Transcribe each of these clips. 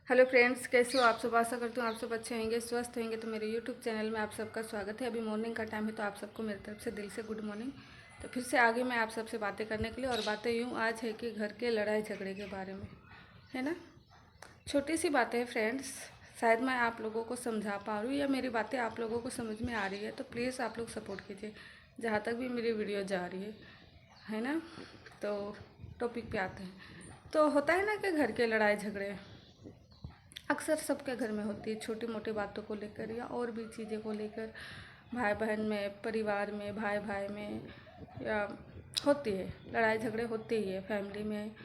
Hello friends, कैसे हो आप सब। आशा करती हूँ आप सब अच्छे होंगे, स्वस्थ होंगे। तो मेरे यूट्यूब चैनल में आप सबका स्वागत है। अभी मॉर्निंग का टाइम है, तो आप सबको मेरी तरफ से दिल से गुड मॉर्निंग। तो फिर से आगे मैं आप सबसे बातें करने के लिए, और बातें यूँ आज है कि घर के लड़ाई झगड़े के बारे में, है ना। छोटी सी बातें हैं फ्रेंड्स, शायद मैं आप लोगों को समझा पा रही हूँ या मेरी बातें आप लोगों को समझ में आ रही है। तो प्लीज़ आप लोग सपोर्ट कीजिए जहाँ तक भी मेरी वीडियो जा रही है ना। तो टॉपिक पे आते हैं। तो होता है ना कि घर के लड़ाई झगड़े अक्सर सबके घर में होती है, छोटी मोटी बातों को लेकर या और भी चीज़ें को लेकर। भाई बहन में, परिवार में, भाई भाई में या होती है लड़ाई झगड़े, होते ही है फैमिली में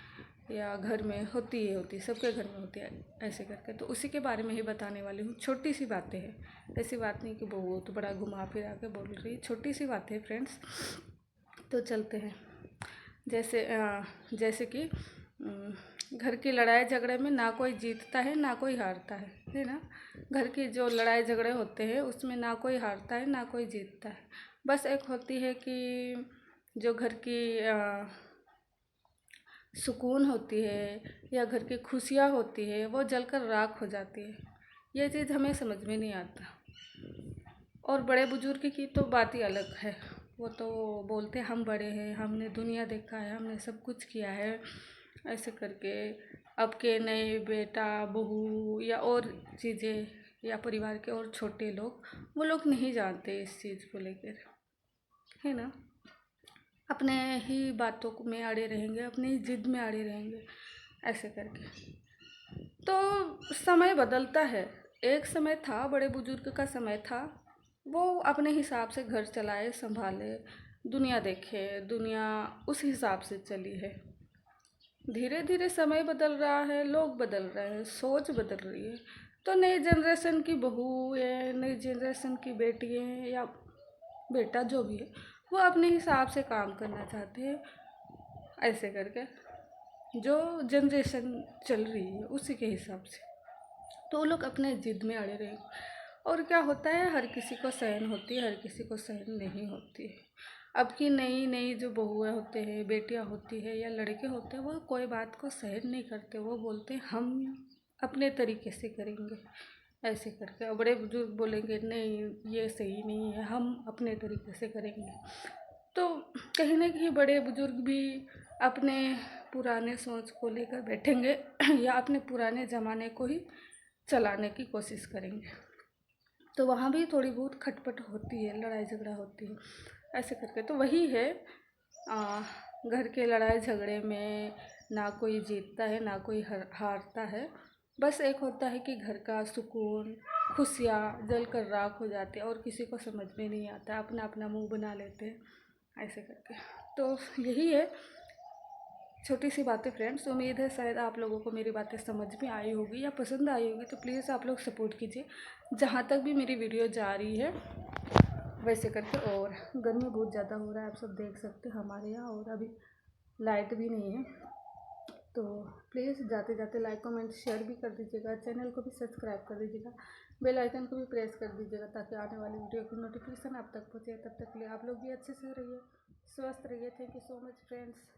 या घर में, होती है सबके घर में होती है ऐसे करके। तो उसी के बारे में ही बताने वाली हूँ। छोटी सी बातें हैं, ऐसी बात नहीं कि बहुत बड़ा घुमा फिरा के बोल रही, छोटी सी बातें हैं फ्रेंड्स। तो चलते हैं। जैसे कि घर की लड़ाई झगड़े में ना कोई जीतता है ना कोई हारता है ना। घर की जो लड़ाई झगड़े होते हैं उसमें ना कोई हारता है ना कोई जीतता है। बस एक होती है कि जो घर की सुकून होती है या घर की खुशियाँ होती है वो जलकर राख हो जाती है। ये चीज़ हमें समझ में नहीं आता। और बड़े बुजुर्ग की तो बात ही अलग है। वो तो बोलते हम बड़े हैं, हमने दुनिया देखा है, हमने सब कुछ किया है ऐसे करके। अब के नए बेटा बहू या और चीज़ें या परिवार के और छोटे लोग, वो लोग नहीं जानते इस चीज़ को लेकर, है ना। अपने ही बातों में अड़े रहेंगे, अपनी ही जिद में अड़े रहेंगे ऐसे करके। तो समय बदलता है। एक समय था, बड़े बुजुर्ग का समय था, वो अपने हिसाब से घर चलाए, संभाले, दुनिया देखे, दुनिया उस हिसाब से चली है। धीरे धीरे समय बदल रहा है, लोग बदल रहे हैं, सोच बदल रही है। तो नई जनरेशन की बहू है, नई जनरेशन की बेटी है या बेटा जो भी है, वो अपने हिसाब से काम करना चाहते हैं ऐसे करके। जो जनरेशन चल रही है उसी के हिसाब से तो वो लोग अपने जिद में अड़े रहे। और क्या होता है, हर किसी को सहन होती है, हर किसी को सहन नहीं होती है। अब की नई नई जो बहुएँ होते हैं, बेटियां होती है या लड़के होते हैं, वो कोई बात को सहन नहीं करते। वो बोलते हैं हम अपने तरीके से करेंगे ऐसे करके। और बड़े बुजुर्ग बोलेंगे नहीं ये सही नहीं है, हम अपने तरीके से करेंगे। तो कहीं ना कहीं बड़े बुजुर्ग भी अपने पुराने सोच को लेकर बैठेंगे या अपने पुराने ज़माने को ही चलाने की कोशिश करेंगे। तो वहाँ भी थोड़ी बहुत खटपट होती है, लड़ाई झगड़ा होती है ऐसे करके। तो वही है, आ, घर के लड़ाई झगड़े में ना कोई जीतता है ना कोई हारता है। बस एक होता है कि घर का सुकून, खुशियाँ जल कर राख हो जाती है और किसी को समझ में नहीं आता, अपना अपना मुंह बना लेते हैं ऐसे करके। तो यही है छोटी सी बातें फ्रेंड्स। उम्मीद है शायद आप लोगों को मेरी बातें समझ में आई होगी या पसंद आई होगी। तो प्लीज़ आप लोग सपोर्ट कीजिए जहाँ तक भी मेरी वीडियो जा रही है वैसे करके। और गर्मी बहुत ज़्यादा हो रहा है, आप सब देख सकते हैं हमारे यहाँ, और अभी लाइट भी नहीं है। तो प्लीज़ जाते जाते लाइक कमेंट शेयर भी कर दीजिएगा, चैनल को भी सब्सक्राइब कर दीजिएगा, बेल आइकन को भी प्रेस कर दीजिएगा ताकि आने वाली वीडियो की नोटिफिकेशन आप तक पहुँचे। तब तक के लिए आप लोग भी अच्छे से रहिए, स्वस्थ रहिए। Thank you so much friends.